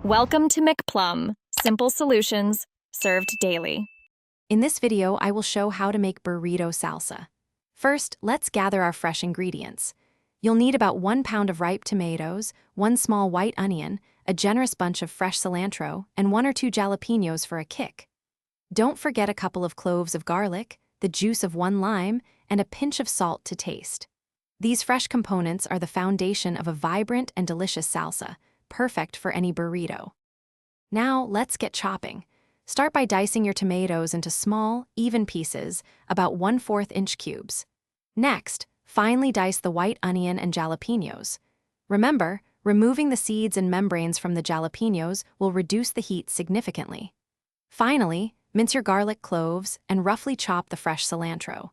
Welcome to McPlum, simple solutions served daily. In this video, I will show how to make burrito salsa. First, let's gather our fresh ingredients. You'll need about 1 pound of ripe tomatoes, 1 small white onion, a generous bunch of fresh cilantro, and 1 or 2 jalapenos for a kick. Don't forget a couple of cloves of garlic, the juice of 1 lime, and a pinch of salt to taste. These fresh components are the foundation of a vibrant and delicious salsa, perfect for any burrito. Now, let's get chopping. Start by dicing your tomatoes into small, even pieces, about 1/4 inch cubes. Next, finely dice the white onion and jalapenos. Remember, removing the seeds and membranes from the jalapenos will reduce the heat significantly. Finally, mince your garlic cloves and roughly chop the fresh cilantro.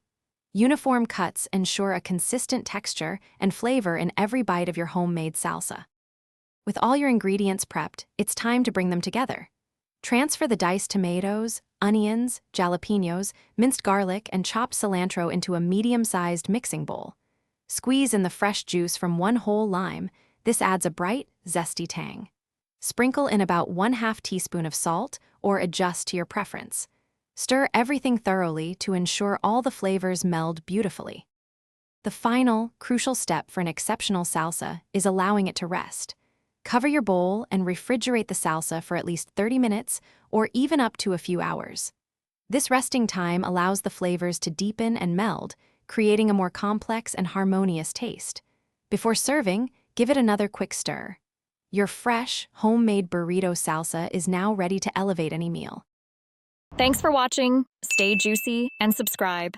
Uniform cuts ensure a consistent texture and flavor in every bite of your homemade salsa. With all your ingredients prepped, it's time to bring them together. Transfer the diced tomatoes, onions, jalapenos, minced garlic, and chopped cilantro into a medium-sized mixing bowl. Squeeze in the fresh juice from 1 whole lime. This adds a bright, zesty tang. Sprinkle in about 1/2 teaspoon of salt or adjust to your preference. Stir everything thoroughly to ensure all the flavors meld beautifully. The final, crucial step for an exceptional salsa is allowing it to rest. Cover your bowl and refrigerate the salsa for at least 30 minutes or even up to a few hours. This resting time allows the flavors to deepen and meld, creating a more complex and harmonious taste. Before serving, give it another quick stir. Your fresh, homemade burrito salsa is now ready to elevate any meal. Thanks for watching. Stay juicy and subscribe.